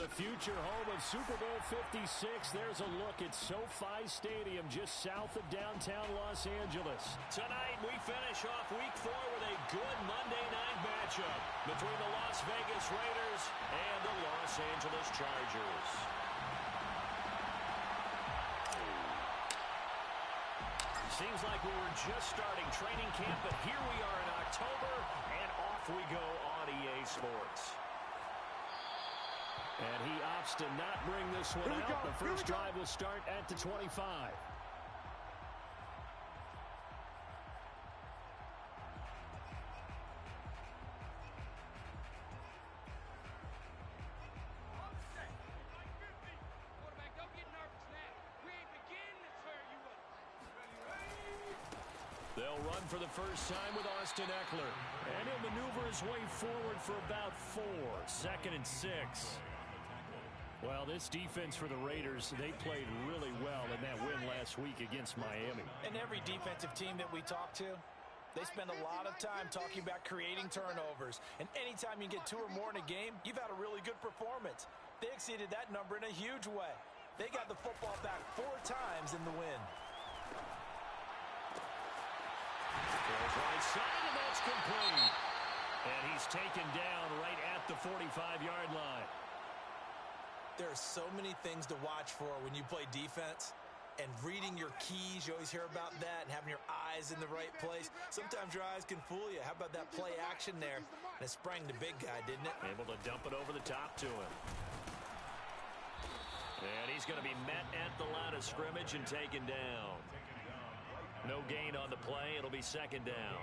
the future home of Super Bowl 56. There's a look at SoFi Stadium just south of downtown Los Angeles. Tonight, we finish off Week 4 with a good Monday night matchup between the Las Vegas Raiders and the Los Angeles Chargers. Seems like we were just starting training camp, but here we are in October, and off we go on EA Sports. And he opts to not bring this one out. The first drive will start at the 25. They'll run for the first time with Austin Eckler. And he'll maneuver his way forward for about 4. 2nd and 6. Well, this defense for the Raiders, they played really well in that win last week against Miami. And every defensive team that we talk to, they spend a lot of time talking about creating turnovers. And anytime you get 2 or more in a game, you've had a really good performance. They exceeded that number in a huge way. They got the football back 4 times in the win. Right side, and that's complete. And he's taken down right at the 45-yard line. There are so many things to watch for when you play defense. And reading your keys, you always hear about that, and having your eyes in the right place. Sometimes your eyes can fool you. How about that play action there? And it sprang the big guy, didn't it? Able to dump it over the top to him. And he's going to be met at the line of scrimmage and taken down. No gain on the play. It'll be 2nd down.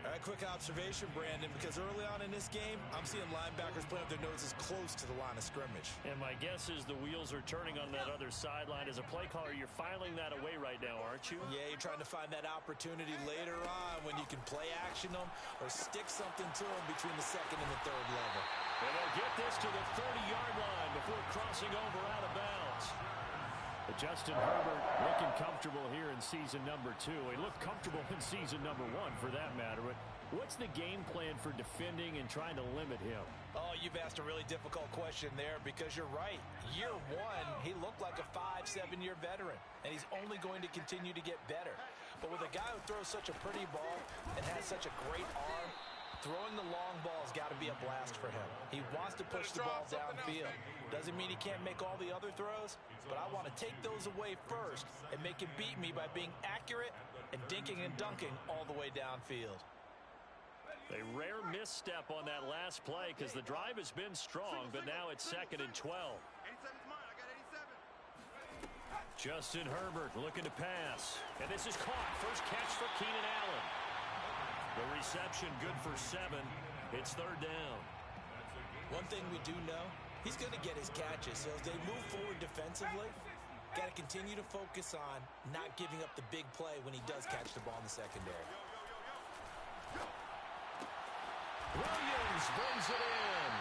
All right, quick observation, Brandon, because early on in this game, I'm seeing linebackers playing with their noses close to the line of scrimmage. And my guess is the wheels are turning on that other sideline. As a play caller, you're filing that away right now, aren't you? Yeah, you're trying to find that opportunity later on when you can play action them or stick something to them between the 2nd and the 3rd level. And they'll get this to the 30-yard line before crossing over out of bounds. But Justin Herbert looking comfortable here in season number 2. He looked comfortable in season number 1 for that matter. But what's the game plan for defending and trying to limit him? Oh, you've asked a really difficult question there because you're right. Year 1, he looked like a 5-7-year veteran, and he's only going to continue to get better. But with a guy who throws such a pretty ball and has such a great arm, throwing the long ball has got to be a blast for him. He wants to push the ball downfield. Doesn't mean he can't make all the other throws, but I want to take those away first and make him beat me by being accurate and dinking and dunking all the way downfield. A rare misstep on that last play because the drive has been strong, but now it's 2nd and 12. 87's mine. I got 87. Justin Herbert looking to pass. And this is caught. First catch for Keenan Allen. The reception good for 7. It's 3rd down. One thing we do know, he's going to get his catches. So as they move forward defensively, got to continue to focus on not giving up the big play when he does catch the ball in the secondary. Williams brings it in.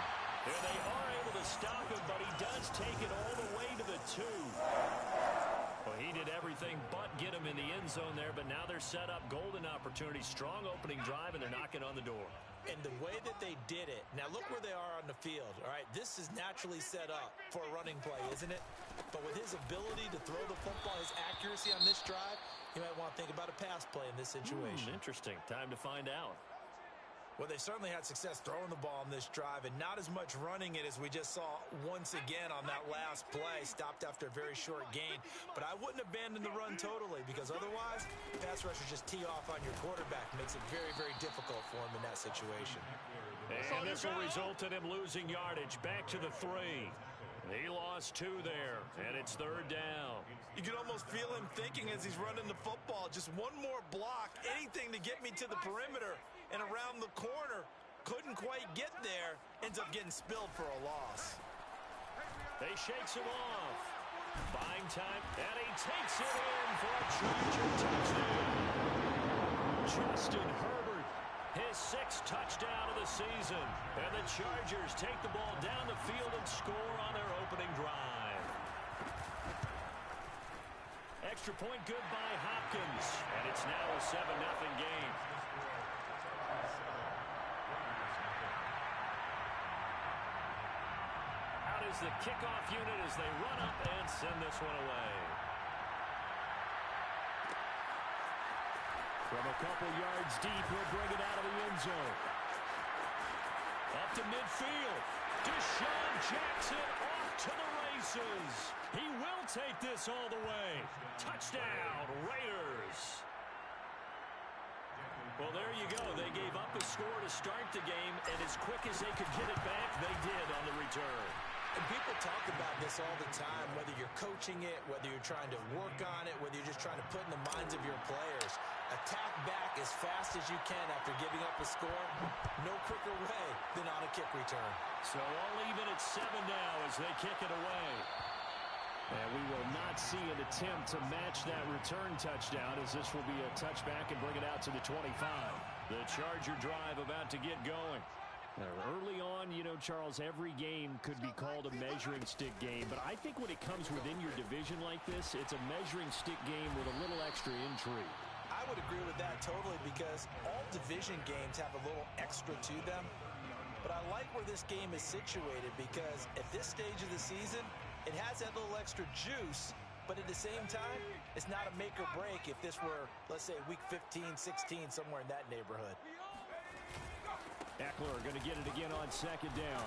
And they are able to stop him, but he does take it all the way to the 2. Well, he did everything but get him in the end zone there, but now they're set up. Golden opportunity, strong opening drive, and they're knocking on the door. And the way that they did it, now look where they are on the field. All right, this is naturally set up for a running play, isn't it? But with his ability to throw the football, his accuracy on this drive, you might want to think about a pass play in this situation. Interesting. Time to find out. Well, they certainly had success throwing the ball on this drive and not as much running it as we just saw once again on that last play. Stopped after a very short gain. But I wouldn't abandon the run totally because otherwise, pass rushers just tee off on your quarterback. Makes it very, very difficult for him in that situation. And this will result in him losing yardage. Back to the 3. He lost 2 there, and it's 3rd down. You can almost feel him thinking as he's running the football, just one more block, anything to get me to the perimeter and around the corner. Couldn't quite get there, ends up getting spilled for a loss. They shakes him off. Buying time, and he takes it in for a Charger touchdown. Justin Herbert, his 6th touchdown of the season. And the Chargers take the ball down the field and score on their opening drive. Extra point good by Hopkins. And it's now a 7-0 game. Out is the kickoff unit as they run up and send this one away. From a couple yards deep, he'll bring it out of the end zone. Up to midfield. Deshaun Jackson off to the races. He will take this all the way. Touchdown, Raiders. Well, there you go. They gave up a score to start the game, and as quick as they could get it back, they did on the return. And people talk about this all the time, whether you're coaching it, whether you're trying to work on it, whether you're just trying to put in the minds of your players. Attack back as fast as you can after giving up a score. No quicker way than on a kick return. So all even at 7 now as they kick it away. And we will not see an attempt to match that return touchdown, as this will be a touchback and bring it out to the 25. The Charger drive about to get going. Now, early on, you know, Charles, every game could be called a measuring stick game. But I think when it comes within your division like this, it's a measuring stick game with a little extra intrigue. I would agree with that totally, because all division games have a little extra to them. But I like where this game is situated, because at this stage of the season, it has that little extra juice, but at the same time, it's not a make or break if this were, let's say, week 15, 16, somewhere in that neighborhood. Eckler going to get it again on second down.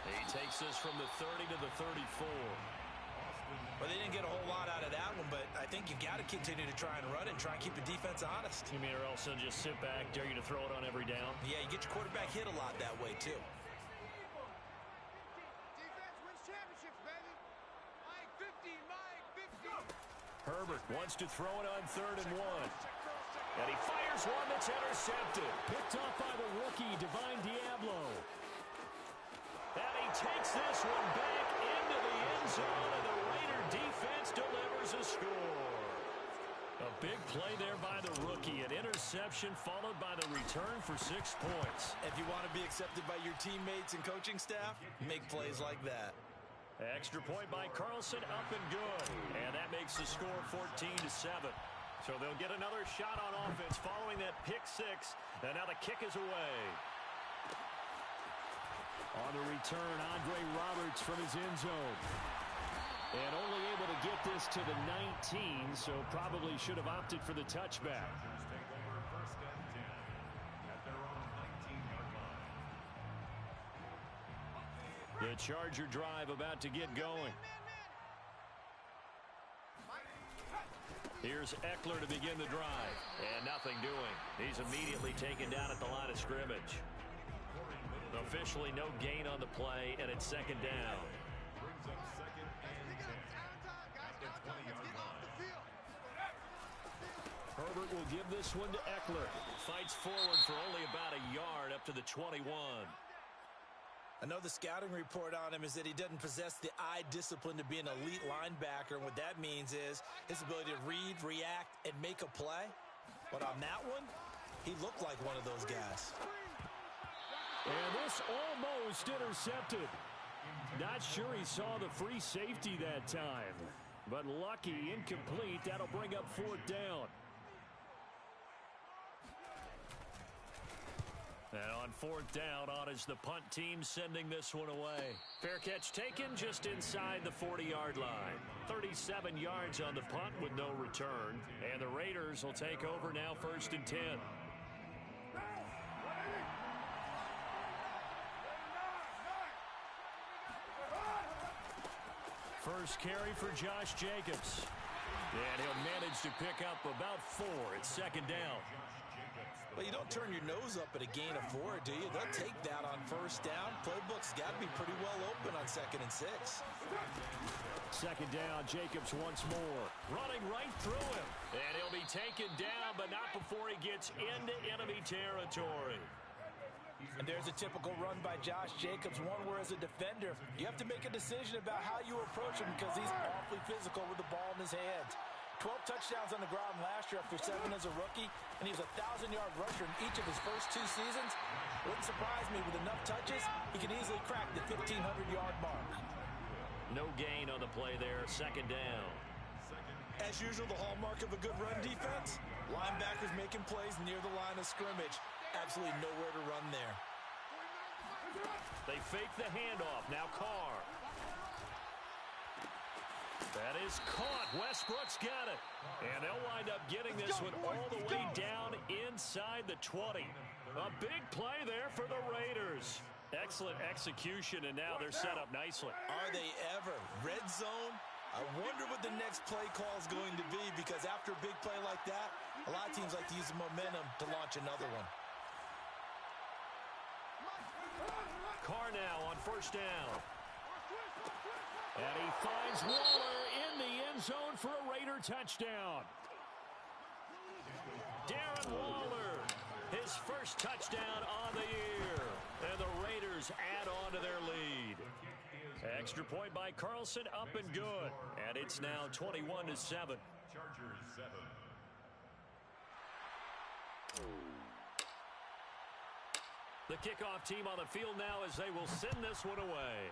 He takes this from the 30 to the 34. Well, they didn't get a whole lot out of that one, but I think you got to continue to try and run and try and keep the defense honest. You mean, or else they'll just sit back, dare you to throw it on every down? Yeah, you get your quarterback hit a lot that way, too. Herbert wants to throw it on 3rd and 1. And he fires one that's intercepted. Picked off by the rookie, Divine Diablo. And he takes this one back into the end zone, and the Raider defense delivers a score. A big play there by the rookie. An interception followed by the return for 6 points. If you want to be accepted by your teammates and coaching staff, make plays like that. Extra point by Carlson, up and good. And that makes the score 14-7. So they'll get another shot on offense following that pick 6. And now the kick is away. On the return, Andre Roberts from his end zone. And only able to get this to the 19, so probably should have opted for the touchback. The Charger drive about to get going. Here's Eckler to begin the drive. And nothing doing. He's immediately taken down at the line of scrimmage. Officially no gain on the play, and it's 2nd down. Herbert will give this one to Eckler. Fights forward for only about a yard up to the 21. I know the scouting report on him is that he doesn't possess the eye discipline to be an elite linebacker. And what that means is his ability to read, react, and make a play. But on that one, he looked like one of those guys. And this almost intercepted. Not sure he saw the free safety that time. But lucky, incomplete. That'll bring up 4th down. And on 4th down, on is the punt team sending this one away. Fair catch taken just inside the 40-yard line. 37 yards on the punt with no return. And the Raiders will take over now 1st and 10. First carry for Josh Jacobs. And he'll manage to pick up about 4 at 2nd down. Well, you don't turn your nose up at a gain of 4, do you? They'll take that on 1st down. Playbook's got to be pretty well open on 2nd and 6. 2nd down, Jacobs once more. Running right through him. And he'll be taken down, but not before he gets into enemy territory. And there's a typical run by Josh Jacobs, one where as a defender, you have to make a decision about how you approach him because he's awfully physical with the ball in his hands. 12 touchdowns on the ground last year after 7 as a rookie, and he was a 1,000-yard rusher in each of his first 2 seasons. Wouldn't surprise me, with enough touches, he can easily crack the 1,500-yard mark. No gain on the play there, 2nd down. As usual, the hallmark of a good run defense, linebackers making plays near the line of scrimmage. Absolutely nowhere to run there. They fake the handoff. Now Carr. That is caught. Westbrook's got it. And they'll wind up getting this one all the way down inside the 20. A big play there for the Raiders. Excellent execution, and now they're set up nicely. Are they ever? Red zone? I wonder what the next play call is going to be, because after a big play like that, a lot of teams like to use the momentum to launch another one. Carr now on first down. And he finds Waller in the end zone for a Raider touchdown. Darren Waller, his first touchdown on the year. And the Raiders add on to their lead. Extra point by Carlson, up and good. And it's now 21-7. Chargers 7. The kickoff team on the field now as they will send this one away.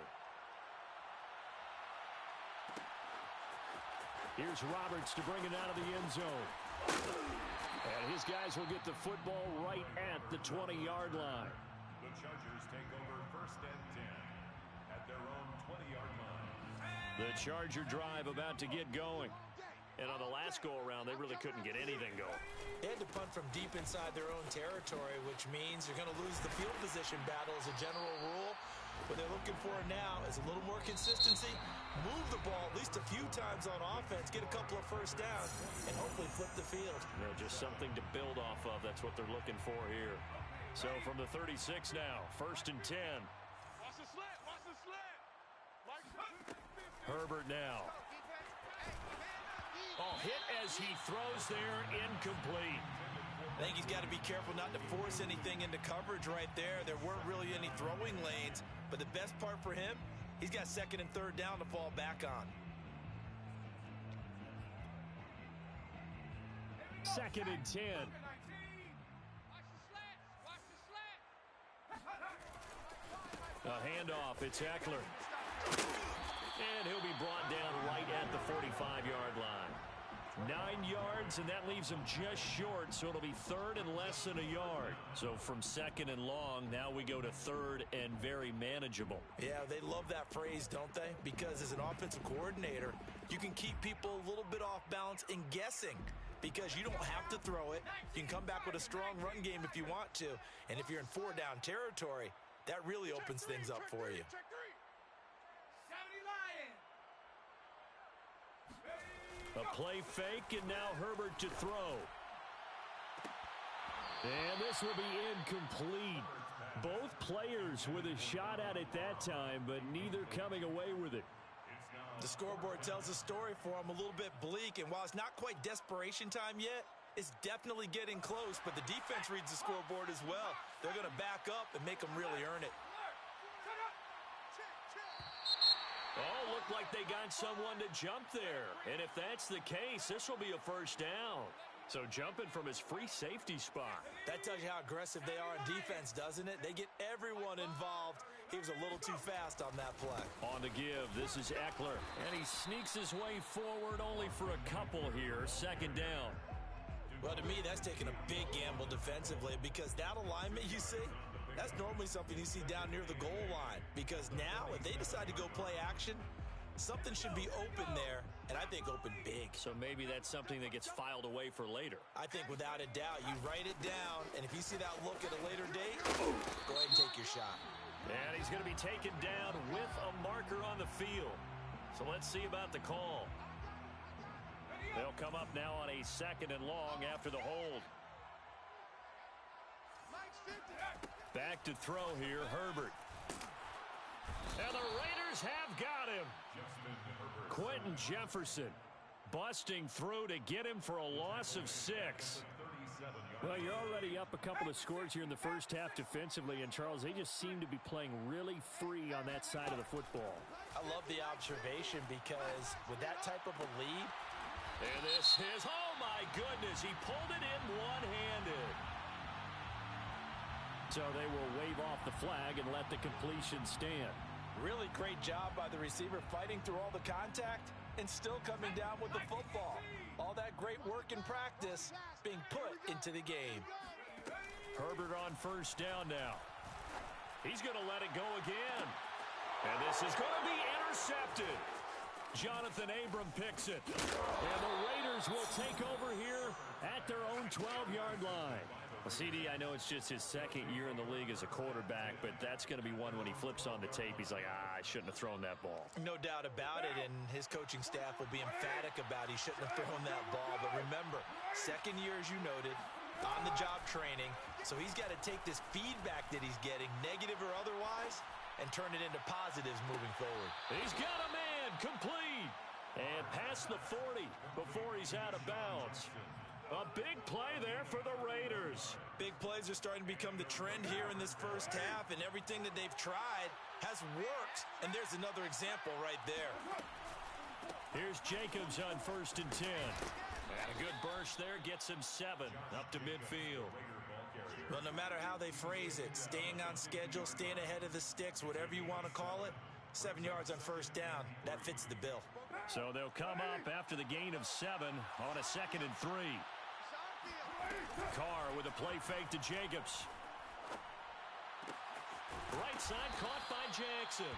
Here's Roberts to bring it out of the end zone. And his guys will get the football right at the 20-yard line. The Chargers take over first and 10 at their own 20-yard line. The Charger drive about to get going. And on the last go-around, they really couldn't get anything going. They had to punt from deep inside their own territory, which means you're going to lose the field position battle as a general rule. What they're looking for now is a little more consistency, move the ball at least a few times on offense, get a couple of first downs, and hopefully flip the field. You know, just something to build off of. That's what they're looking for here. So from the 36 now, first and 10. Watch the slant. Watch the slant. Herbert now. Oh, hit as he throws there, incomplete. I think he's got to be careful not to force anything into coverage right there. There weren't really any throwing lanes, but the best part for him, he's got second and third down to fall back on. Second and 10. A handoff, it's Eckler. And he'll be brought down right at the 45-yard line. 9 yards, and that leaves him just short, so it'll be third and less than a yard. So from second and long, now we go to third and very manageable. Yeah, they love that phrase, don't they? Because as an offensive coordinator, you can keep people a little bit off balance and guessing, because you don't have to throw it. You can come back with a strong run game if you want to. And if you're in four-down territory, that really opens things up for you. A play fake, and now Herbert to throw. And this will be incomplete. Both players with a shot at it that time, but neither coming away with it. The scoreboard tells a story for him, a little bit bleak, and while it's not quite desperation time yet, it's definitely getting close, but the defense reads the scoreboard as well. They're going to back up and make them really earn it. Oh, looked like they got someone to jump there. And if that's the case, this will be a first down. So jumping from his free safety spot. That tells you how aggressive they are on defense, doesn't it? They get everyone involved. He was a little too fast on that play. On to give, this is Eckler. And he sneaks his way forward only for a couple here. Second down. Well, to me, that's taking a big gamble defensively, because that alignment you see, that's normally something you see down near the goal line, because now if they decide to go play action, something should be open there, and I think open big. So maybe that's something that gets filed away for later. I think without a doubt, you write it down, and if you see that look at a later date, go ahead and take your shot. And he's going to be taken down with a marker on the field. So let's see about the call. They'll come up now on a second and long after the hold. Back to throw here, Herbert. And the Raiders have got him. Quentin Jefferson busting through to get him for a loss of 6. Well, you're already up a couple of scores here in the first half defensively, and Charles, they just seem to be playing really free on that side of the football. I love the observation, because with that type of a lead. And this is, oh my goodness, he pulled it in one-handed. So they will wave off the flag and let the completion stand. Really great job by the receiver, fighting through all the contact and still coming down with the football. All that great work in practice being put into the game. Herbert on first down now. He's going to let it go again. And this is going to be intercepted. Jonathan Abram picks it. And the Raiders will take over here at their own 12-yard line. Well, CD, I know it's just his second year in the league as a quarterback, but that's going to be one when he flips on the tape. He's like, I shouldn't have thrown that ball. No doubt about it, and his coaching staff will be emphatic about he shouldn't have thrown that ball. But remember, second year, as you noted, on-the-job training, so he's got to take this feedback that he's getting, negative or otherwise, and turn it into positives moving forward. He's got a man, complete, and past the 40 before he's out of bounds. A big play there for the Raiders. Big plays are starting to become the trend here in this first half, and everything that they've tried has worked. And there's another example right there. Here's Jacobs on 1st and 10. And a good burst there gets him 7 up to midfield. Well, no matter how they phrase it, staying on schedule, staying ahead of the sticks, whatever you want to call it, 7 yards on first down, that fits the bill. So they'll come up after the gain of 7 on a 2nd and 3. Carr with a play fake to Jacobs. Right side caught by Jackson.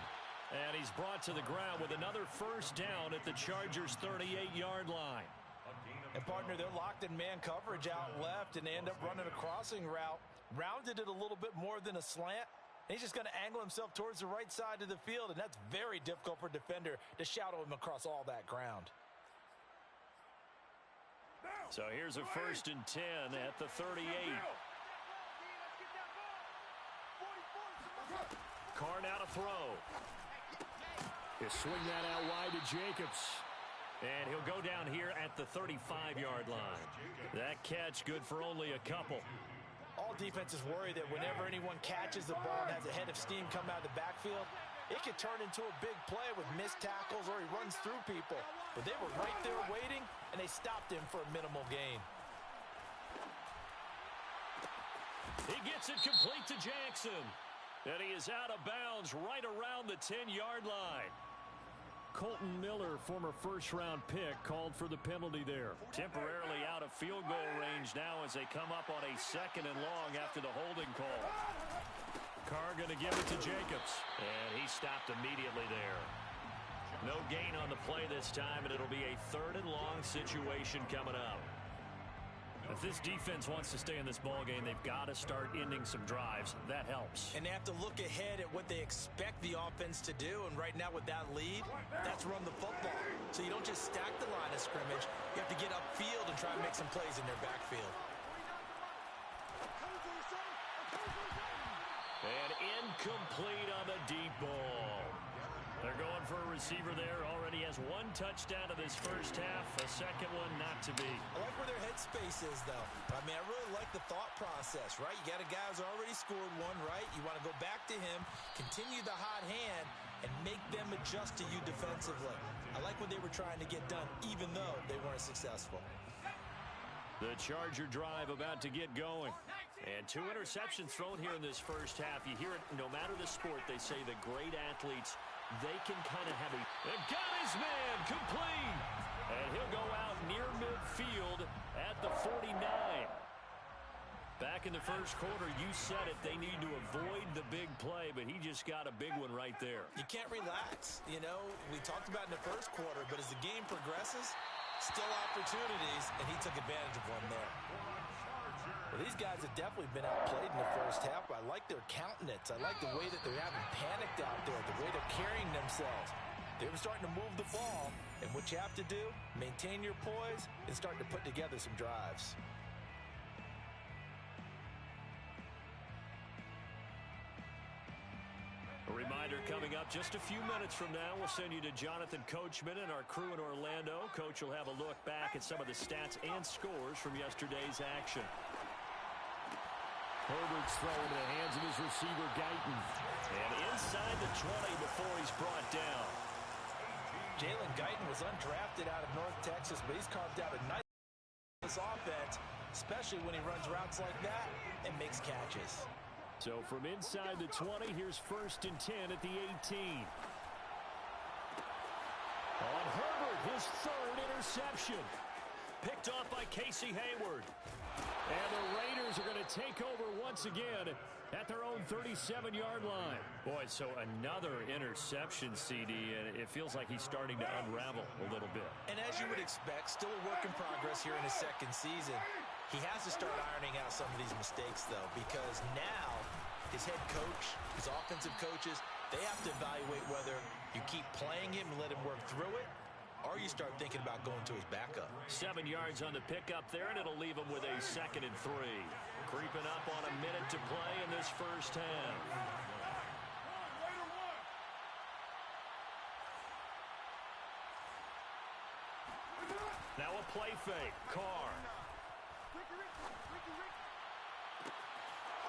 And he's brought to the ground with another first down at the Chargers' 38-yard line. And, partner, they're locked in man coverage out left, and they end up running a crossing route. Rounded it a little bit more than a slant. And he's just going to angle himself towards the right side of the field, and that's very difficult for a defender to shadow him across all that ground. So here's a 1st and 10 at the 38. Carr now to throw. He'll swing that out wide to Jacobs. And he'll go down here at the 35-yard line. That catch good for only a couple. All defenses worry that whenever anyone catches the ball and has a head of steam come out of the backfield, it could turn into a big play with missed tackles or he runs through people. But they were right there waiting, and they stopped him for a minimal gain. He gets it complete to Jackson. And he is out of bounds right around the 10-yard line. Colton Miller, former first-round pick, called for the penalty there. Temporarily out of field goal range now as they come up on a 2nd and long after the holding call. Carr going to give it to Jacobs. And he stopped immediately there. No gain on the play this time, and it'll be a 3rd and long situation coming up. If this defense wants to stay in this ballgame, they've got to start ending some drives. That helps. And they have to look ahead at what they expect the offense to do. And right now with that lead, that's run the football. So you don't just stack the line of scrimmage. You have to get upfield and try and make some plays in their backfield. And incomplete on the deep ball. They're going for a receiver there. Already has 1 touchdown to this first half. A 2nd one not to be. I like where their headspace is, though. I mean, I really like the thought process, right? You got a guy who's already scored 1, right? You want to go back to him, continue the hot hand, and make them adjust to you defensively. I like what they were trying to get done, even though they weren't successful. The Charger drive about to get going. And 2 interceptions thrown here in this first half. You hear it no matter the sport. They say the great athletes, they can kind of have a... They've got his man complete. And he'll go out near midfield at the 49. Back in the first quarter, you said it. They need to avoid the big play, but he just got a big one right there. You can't relax. You know, we talked about in the first quarter, but as the game progresses, still opportunities, and he took advantage of one there. Well, these guys have definitely been outplayed in the first half, but I like their countenance. I like the way that they're having panicked out there, the way they're carrying themselves. They were starting to move the ball, and what you have to do, maintain your poise and start to put together some drives. A reminder coming up just a few minutes from now, we'll send you to Jonathan Coachman and our crew in Orlando. Coach will have a look back at some of the stats and scores from yesterday's action. Herbert's throw into the hands of his receiver, Guyton. And inside the 20 before he's brought down. Jalen Guyton was undrafted out of North Texas, but he's carved out a nice offense, especially when he runs routes like that and makes catches. So from inside the 20, here's 1st and 10 at the 18. On Herbert, his 3rd interception. Picked off by Casey Hayward. And the Raiders are going to take over once again at their own 37-yard line. Boy, so another interception, CD, and it feels like he's starting to unravel a little bit. And as you would expect, still a work in progress here in his second season. He has to start ironing out some of these mistakes, though, because now his head coach, his offensive coaches, they have to evaluate whether you keep playing him and let him work through it, or you start thinking about going to his backup. 7 yards on the pickup there, and it'll leave him with a 2nd and 3. Creeping up on a minute to play in this first half. Now a play fake. Carr.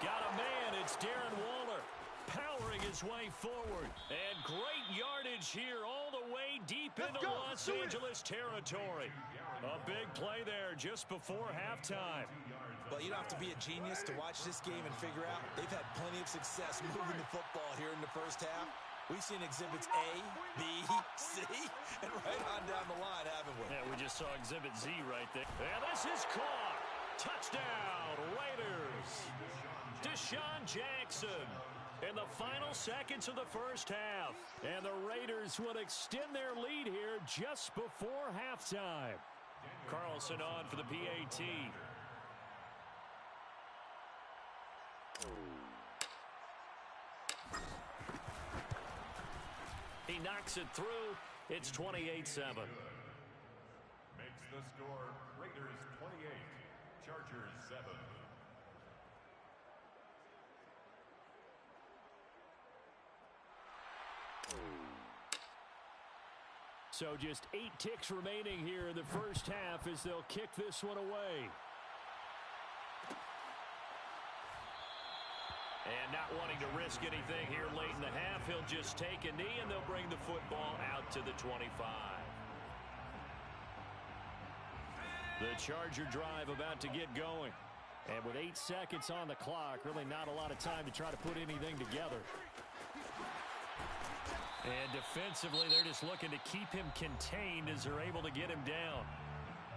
Got a man. It's Darren Waller powering his way forward. And great yardage here all the way deep into Los Angeles territory. A big play there just before halftime. Well, you don't have to be a genius to watch this game and figure out they've had plenty of success moving the football here in the first half. We've seen exhibits A, B, C, and right on down the line, haven't we? Yeah, we just saw exhibit Z right there. And this is caught. Touchdown, Raiders. Deshaun Jackson in the final seconds of the first half. And the Raiders would extend their lead here just before halftime. Carlson on for the PAT. He knocks it through. It's 28-7. Makes the score Raiders 28, Chargers 7. So just 8 ticks remaining here in the first half as they'll kick this one away. And not wanting to risk anything here late in the half, he'll just take a knee and they'll bring the football out to the 25. The Charger drive about to get going. And with 8 seconds on the clock, really not a lot of time to try to put anything together. And defensively, they're just looking to keep him contained as they're able to get him down.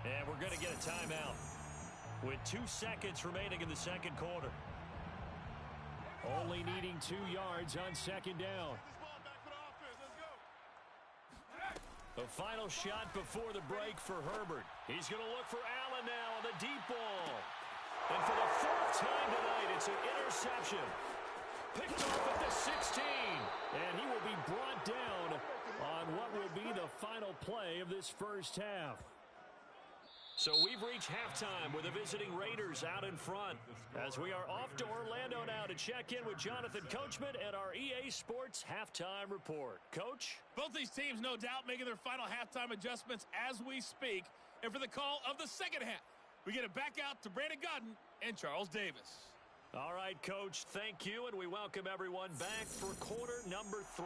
And we're going to get a timeout with 2 seconds remaining in the second quarter. Only needing 2 yards on second down. The final shot before the break for Herbert. He's going to look for Allen now on the deep ball. And for the 4th time tonight, it's an interception. Picked off at the 16. And he will be brought down on what will be the final play of this first half. So we've reached halftime with the visiting Raiders out in front. As we are off to Orlando now to check in with Jonathan Coachman and our EA Sports Halftime Report. Coach? Both these teams, no doubt, making their final halftime adjustments as we speak. And for the call of the second half, we get it back out to Brandon Gaudin and Charles Davis. All right, Coach, thank you, and we welcome everyone back for quarter number 3.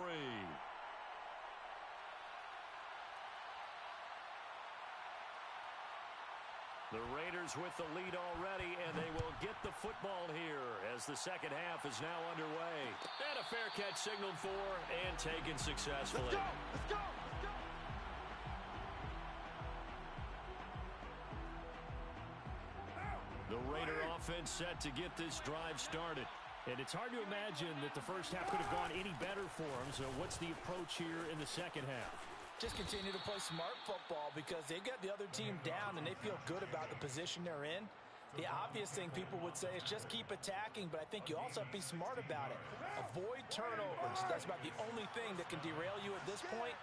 The Raiders with the lead already, and they will get the football here as the second half is now underway. And a fair catch signaled for and taken successfully. Let's go! Let's go! Let's go! The Raider offense set to get this drive started. And it's hard to imagine that the first half could have gone any better for them. So what's the approach here in the second half? Just continue to play smart football because they got the other team down and they feel good about the position they're in. The obvious thing people would say is just keep attacking, but I think you also have to be smart about it. Avoid turnovers. That's about the only thing that can derail you at this point.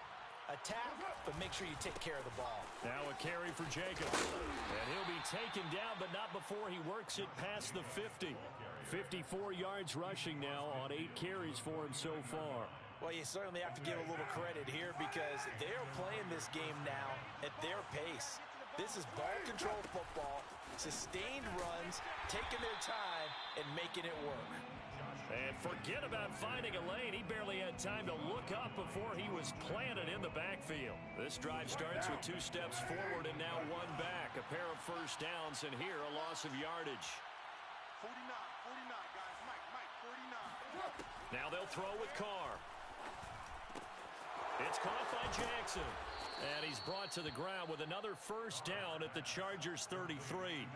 Attack, but make sure you take care of the ball. Now a carry for Jacobs. And he'll be taken down, but not before he works it past the 50. 54 yards rushing now on 8 carries for him so far. Well, you certainly have to give a little credit here because they're playing this game now at their pace. This is ball control football, sustained runs, taking their time, and making it work. And forget about finding a lane. He barely had time to look up before he was planted in the backfield. This drive starts with 2 steps forward and now 1 back. A pair of first downs, and here a loss of yardage. 49, guys. Mike, 49. Now they'll throw with Carr. It's caught by Jackson. And he's brought to the ground with another first down at the Chargers 33.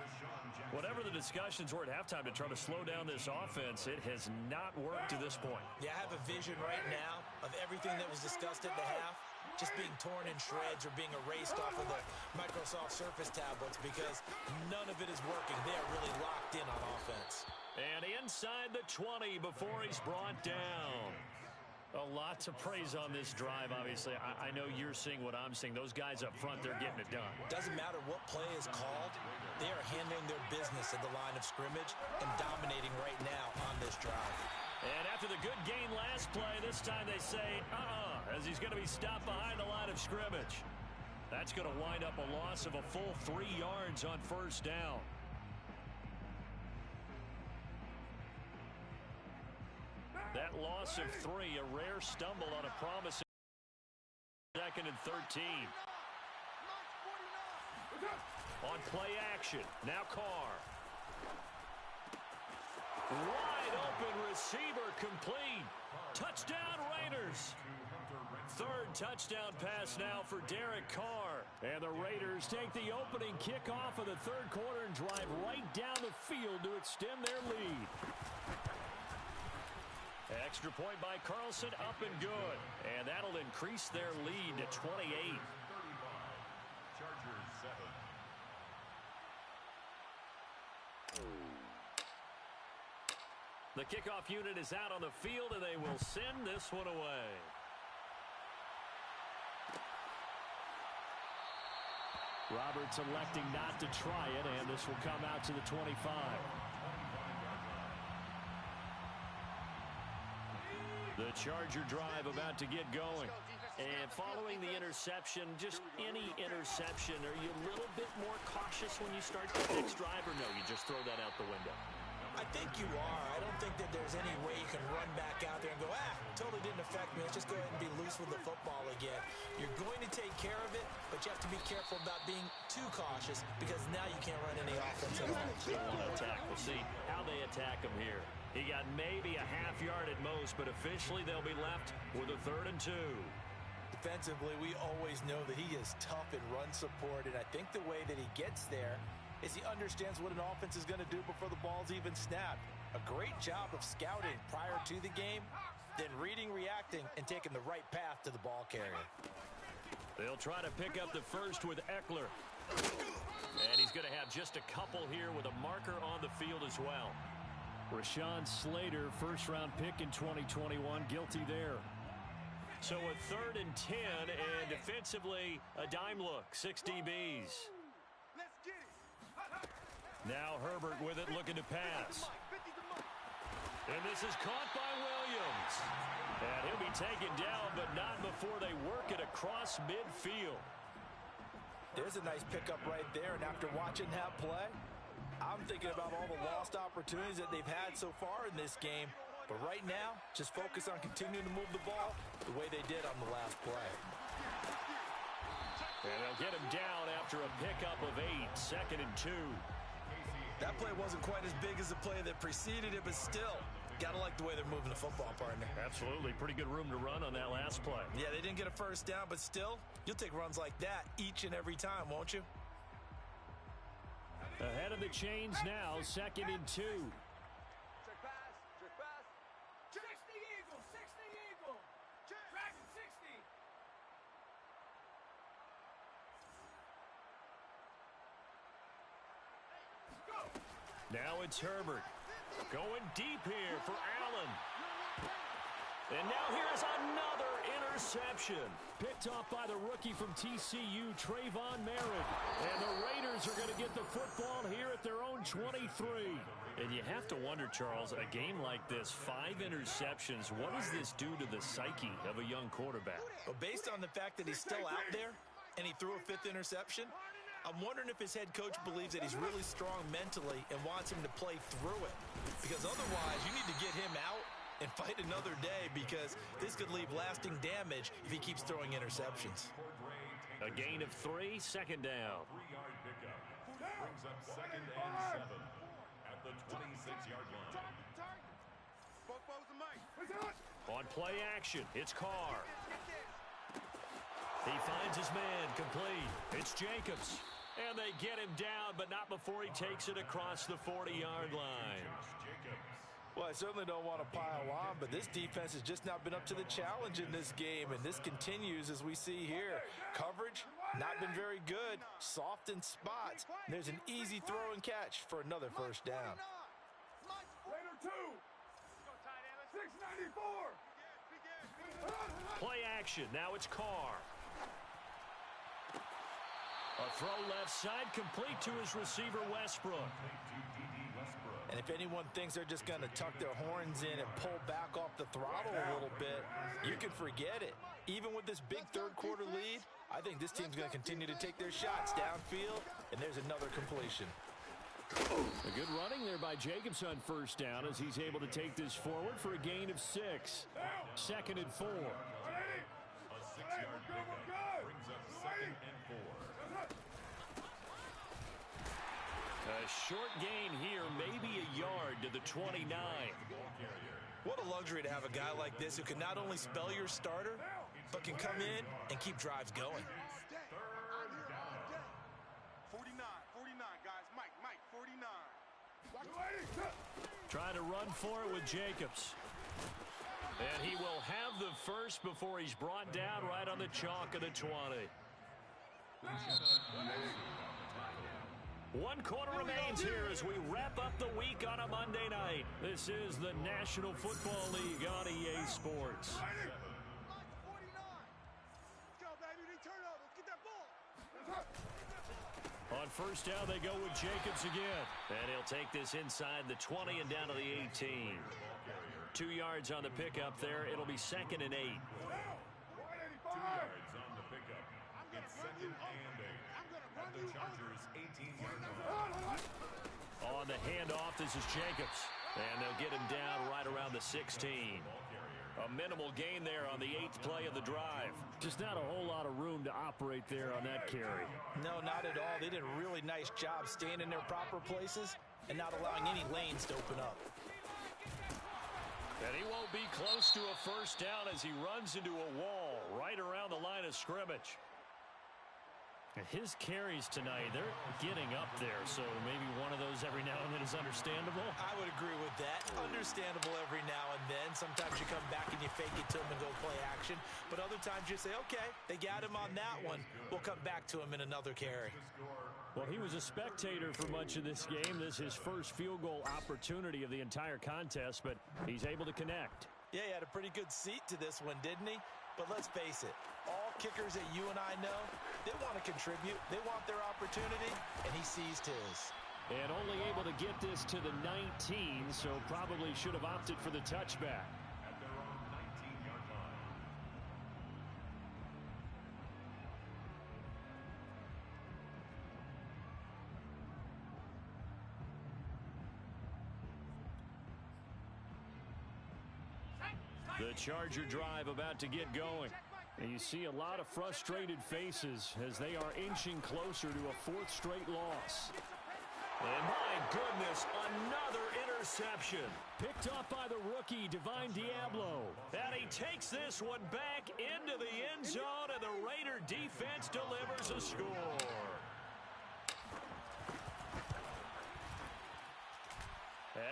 Whatever the discussions were at halftime to try to slow down this offense, it has not worked to this point. Yeah, I have a vision right now of everything that was discussed at the half just being torn in shreds or being erased off of the Microsoft Surface tablets because none of it is working. They are really locked in on offense. And inside the 20 before he's brought down. A lot to praise on this drive, obviously. I know you're seeing what I'm seeing. Those guys up front, they're getting it done. Doesn't matter what play is called. They are handling their business at the line of scrimmage and dominating right now on this drive. And after the good gain last play, this time they say, as he's going to be stopped behind the line of scrimmage. That's going to wind up a loss of a full 3 yards on first down. That loss of 3, a rare stumble on a promising 2nd and 13. On play action, now Carr. Wide open receiver complete. Touchdown Raiders. 3rd touchdown pass now for Derek Carr. And the Raiders take the opening kickoff of the 3rd quarter and drive right down the field to extend their lead. Extra point by Carlson, up and good. And that'll increase their lead to 28. Chargers 7. The kickoff unit is out on the field, and they will send this one away. Roberts electing not to try it, and this will come out to the 25. The Charger drive about to get going. And following the interception, just any interception, are you a little bit more cautious when you start the next drive, or no, you just throw that out the window? I think you are. I don't think that there's any way you can run back out there and go, totally didn't affect me. Let's just go ahead and be loose with the football again. You're going to take care of it, but you have to be careful about being too cautious because now you can't run any offense at all. They want to attack. We'll see how they attack him here. He got maybe a half yard at most, but officially they'll be left with a 3rd and 2. Defensively, we always know that he is tough in run support, and I think the way that he gets there is he understands what an offense is going to do before the ball's even snapped. A great job of scouting prior to the game, then reading, reacting, and taking the right path to the ball carrier. They'll try to pick up the first with Eckler. And he's going to have just a couple here with a marker on the field as well. Rashawn Slater, first-round pick in 2021, guilty there. So a 3rd and 10, and defensively, a dime look, 6 DBs. Let's get it. Now Herbert with it, looking to pass. And this is caught by Williams. And he'll be taken down, but not before they work it across midfield. There's a nice pickup right there, and after watching that play, I'm thinking about all the lost opportunities that they've had so far in this game. But right now, just focus on continuing to move the ball the way they did on the last play. And they'll get him down after a pickup of 8, 2nd and 2. That play wasn't quite as big as the play that preceded it, but still, gotta like the way they're moving the football, partner. Absolutely. Pretty good room to run on that last play. Yeah, they didn't get a first down, but still, you'll take runs like that each and every time, won't you? Ahead of the chains now, 2nd and 2. Check pass. Check pass. 60 Eagle. 60 Eagle. Dragon 60. Now it's Herbert. Going deep here for Allen. And now here's another interception. Picked off by the rookie from TCU, Trayvon Merritt. And the Raiders are going to get the football here at their own 23. And you have to wonder, Charles, a game like this, 5 interceptions, what does this do to the psyche of a young quarterback? Well, based on the fact that he's still out there and he threw a 5th interception, I'm wondering if his head coach believes that he's really strong mentally and wants him to play through it. Because otherwise, you need to get him out and fight another day, because this could leave lasting damage if he keeps throwing interceptions. A gain of 3, 2nd down. 3-yard pickup brings up 2nd and 7 at the 26-yard line. Both foes of Mike. On play action, it's Carr. He finds his man complete. It's Jacobs. And they get him down, but not before he takes it across the 40-yard line. Well, I certainly don't want to pile on, but this defense has just not been up to the challenge in this game, and this continues as we see here. Coverage, not been very good, soft in spots. There's an easy throw and catch for another first down. Later 2. 694. Play action. Now it's Carr. A throw left side complete to his receiver, Westbrook. And if anyone thinks they're just going to tuck their horns in and pull back off the throttle a little bit, you can forget it. Even with this big third-quarter lead, I think this team's going to continue to take their shots downfield, and there's another completion. A good running there by Jacobs on first down as he's able to take this forward for a gain of 6. 2nd and 4. A 6-yard pickup brings up 2nd and 4. A short gain here, maybe a yard to the 29. What a luxury to have a guy like this who can not only spell your starter, but can come in and keep drives going. 49, guys. Mike, 49. Trying to run for it with Jacobs. And he will have the first before he's brought down right on the chalk of the 20. 1 quarter remains here as we wrap up the week on a Monday night. This is the National Football League on EA Sports. On first down, they go with Jacobs again. And he'll take this inside the 20 and down to the 18. 2 yards on the pickup there. It'll be 2nd and 8. 2 yards on the pickup. It's 2nd and 8. At the Chargers' 18-yard line. On the handoff, this is Jacobs. And they'll get him down right around the 16. A minimal gain there on the 8th play of the drive. Just not a whole lot of room to operate there on that carry. No, not at all. They did a really nice job staying in their proper places and not allowing any lanes to open up. And he won't be close to a first down as he runs into a wall right around the line of scrimmage. His carries tonight, they're getting up there, so maybe one of those every now and then is understandable. I would agree with that. Understandable every now and then. Sometimes you come back and you fake it to him and go play action. But other times you say, okay, they got him on that one. We'll come back to him in another carry. Well, he was a spectator for much of this game. This is his first field goal opportunity of the entire contest, but he's able to connect. Yeah, he had a pretty good seat to this one, didn't he? But let's face it, all kickers that you and I know, they want to contribute. They want their opportunity, and he seized his. And only able to get this to the 19, so probably should have opted for the touchback. At their own 19-yard line. The Charger drive about to get going. And you see a lot of frustrated faces as they are inching closer to a 4th straight loss. And my goodness, another interception. Picked up by the rookie, Divine Diablo. And he takes this one back into the end zone, and the Raider defense delivers a score.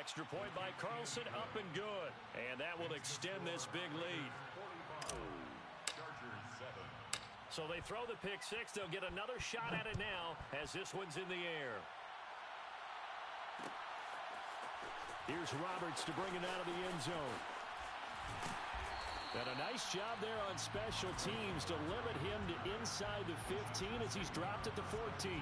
Extra point by Carlson, up and good. And that will extend this big lead. Chargers 7. So they throw the pick 6. They'll get another shot at it now as this one's in the air. Here's Roberts to bring it out of the end zone. And a nice job there on special teams to limit him to inside the 15 as he's dropped at the 14.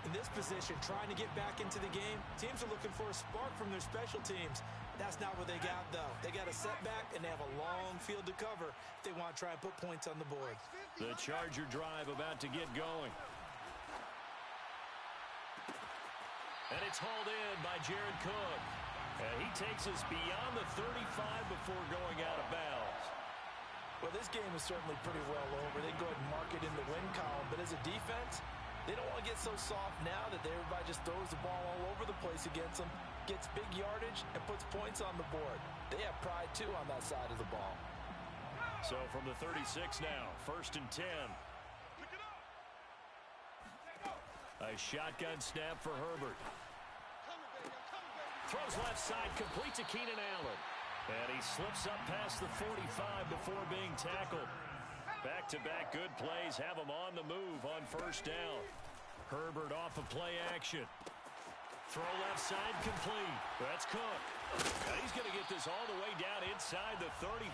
In this position, trying to get back into the game, teams are looking for a spark from their special teams. That's not what they got, though. They got a setback, and they have a long field to cover if they want to try and put points on the board. The Charger drive about to get going. And it's hauled in by Jared Cook. And he takes us beyond the 35 before going out of bounds. Well, this game is certainly pretty well over. They go ahead and mark it in the win column, but as a defense, they don't want to get so soft now that everybody just throws the ball all over the place against them, gets big yardage, and puts points on the board. They have pride, too, on that side of the ball. So from the 36 now, 1st and 10. A shotgun snap for Herbert. Throws left side, complete to Keenan Allen. And he slips up past the 45 before being tackled. Back-to-back good plays have him on the move on 1st down. Herbert off of play action. Throw left side, complete. That's Cook. And he's going to get this all the way down inside the 35.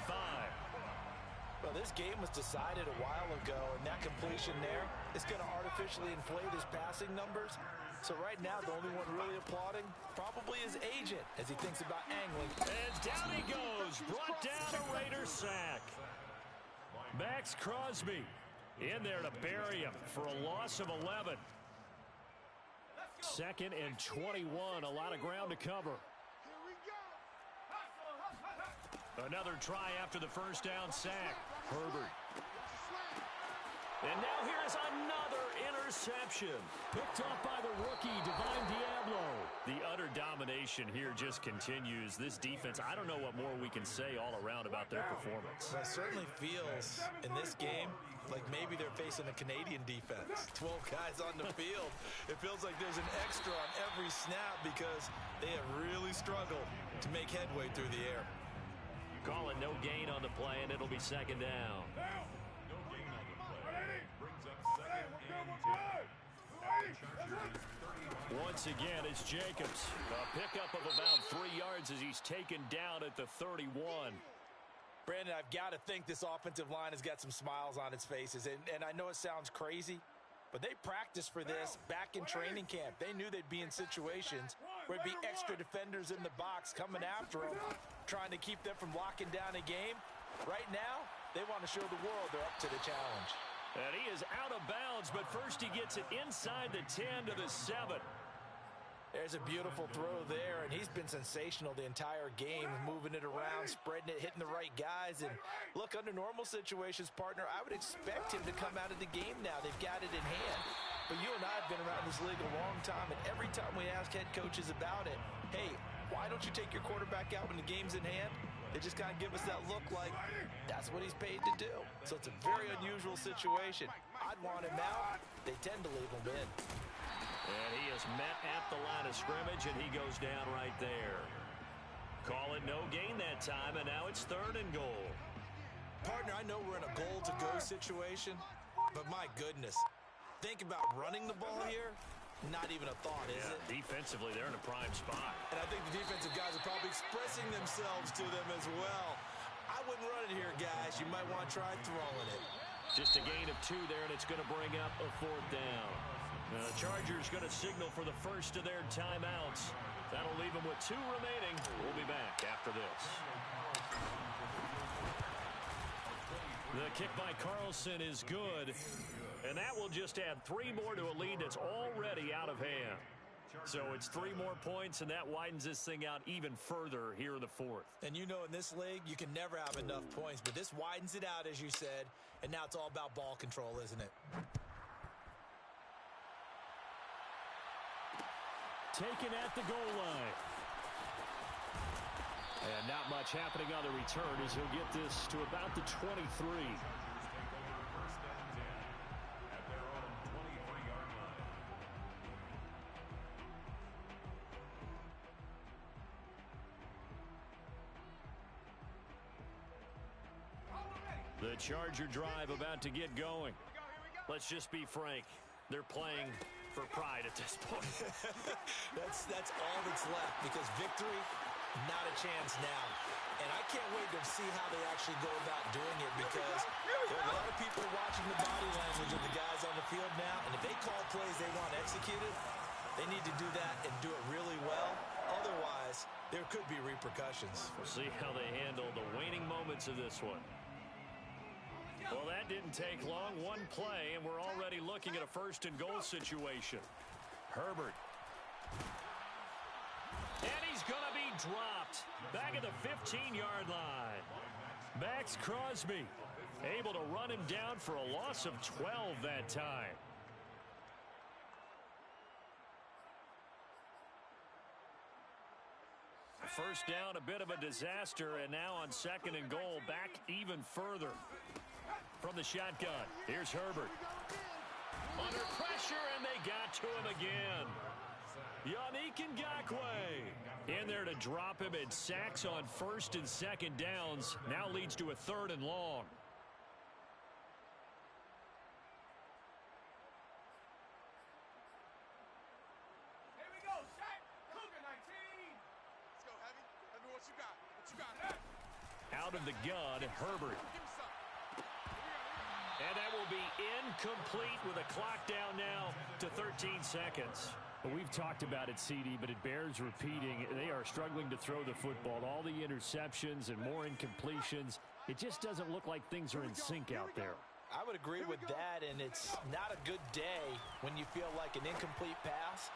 Well, this game was decided a while ago, and that completion there is going to artificially inflate his passing numbers. So right now, the only one really applauding probably his agent as he thinks about angling. And down he goes. Brought down a Raider sack. Max Crosby in there to bury him for a loss of 11. 2nd and 21. A lot of ground to cover. Another try after the 1st down sack. Herbert. And now here is another interception. Picked off by the rookie, Divine Diablo. The utter domination here just continues. This defense, I don't know what more we can say all around about their performance. It certainly feels in this game like maybe they're facing a Canadian defense. 12 guys on the field. It feels like there's an extra on every snap because they have really struggled to make headway through the air. Calling no gain on the play, and it'll be 2nd down. No gain on the play. Brings up 2nd and 10. Once again, it's Jacobs. A pickup of about 3 yards as he's taken down at the 31. Brandon, I've got to think this offensive line has got some smiles on its faces. And I know it sounds crazy, but they practiced for this back in training camp. They knew they'd be in situations where it'd be extra defenders in the box coming after them, trying to keep them from locking down a game. Right now, they want to show the world they're up to the challenge. And he is out of bounds, but first he gets it inside the 10 to the 7. There's a beautiful throw there, and he's been sensational the entire game, moving it around, spreading it, hitting the right guys. And look, under normal situations, partner, I would expect him to come out of the game now. They've got it in hand. But you and I have been around this league a long time, and every time we ask head coaches about it, hey, why don't you take your quarterback out when the game's in hand? They just kind of give us that look like that's what he's paid to do. So it's a very unusual situation. I'd want him out. They tend to leave him in. And he is met at the line of scrimmage, and he goes down right there. Call it no gain that time, and now it's 3rd and goal. Partner, I know we're in a goal-to-go situation, but my goodness, think about running the ball here. Not even a thought, is it? Defensively, they're in a prime spot. And I think the defensive guys are probably expressing themselves to them as well. I wouldn't run it here, guys. You might want to try throwing it. Just a gain of 2 there, and it's going to bring up a 4th down. The Chargers going to signal for the first of their timeouts. That'll leave them with 2 remaining. We'll be back after this. The kick by Carlson is good. And that will just add 3 more to a lead that's already out of hand. So it's 3 more points, and that widens this thing out even further here in the 4th. And you know in this league, you can never have enough points. But this widens it out, as you said. And now it's all about ball control, isn't it? Taken at the goal line. And not much happening on the return as he'll get this to about the 23. The Charger drive about to get going. Let's just be frank. They're playing for pride at this point. That's all that's left, because victory, not a chance now. And I can't wait to see how they actually go about doing it, because there are a lot of people watching the body language of the guys on the field now, and if they call plays they want executed, they need to do that and do it really well. Otherwise, there could be repercussions. We'll see how they handle the waning moments of this one. Well, that didn't take long. 1 play, and we're already looking at a 1st and goal situation. Herbert. And he's going to be dropped back at the 15-yard line. Max Crosby able to run him down for a loss of 12 that time. First down, a bit of a disaster, and now on 2nd and goal, back even further from the shotgun. Here's Herbert. Under pressure, and they got to him again. Yannick Ngakoue in there to drop him, and sacks on 1st and 2nd downs. Now leads to a 3rd and long. Here we go, Shaq. Cougar 19. Let's go, Heavy. Heavy, what you got? What you got? Out of the gun, Herbert. Give me some. And that will be incomplete with a clock down now to 13 seconds. We've talked about it, CD, but it bears repeating. They are struggling to throw the football. All the interceptions and more incompletions. It just doesn't look like things are in sync out there. I would agree with that, and it's not a good day when you feel like an incomplete pass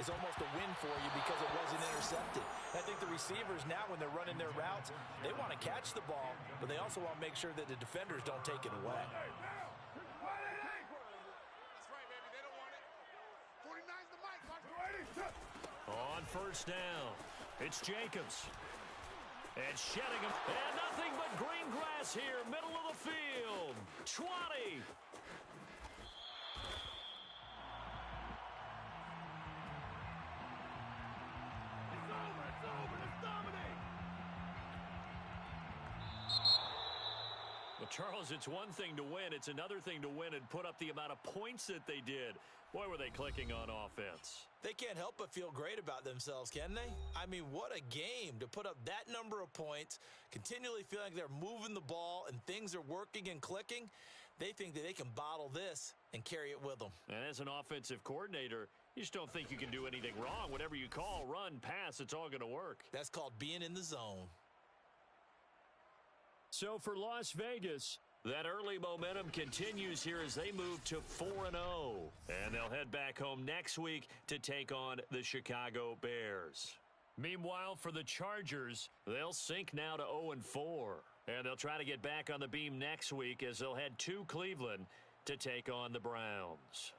is almost a win for you because it wasn't intercepted. I think the receivers now, when they're running their routes, they want to catch the ball, but they also want to make sure that the defenders don't take it away. On 1st down, it's Jacobs. And Shedingham. And nothing but green grass here, middle of the field. 20. Well, Charles, it's one thing to win. It's another thing to win and put up the amount of points that they did. Boy, were they clicking on offense. They can't help but feel great about themselves, can they? I mean, what a game to put up that number of points, continually feeling like they're moving the ball and things are working and clicking. They think that they can bottle this and carry it with them. And as an offensive coordinator, you just don't think you can do anything wrong. Whatever you call, run, pass, it's all going to work. That's called being in the zone. So for Las Vegas, that early momentum continues here as they move to 4-0. And they'll head back home next week to take on the Chicago Bears. Meanwhile, for the Chargers, they'll sink now to 0-4. And they'll try to get back on the beam next week as they'll head to Cleveland to take on the Browns.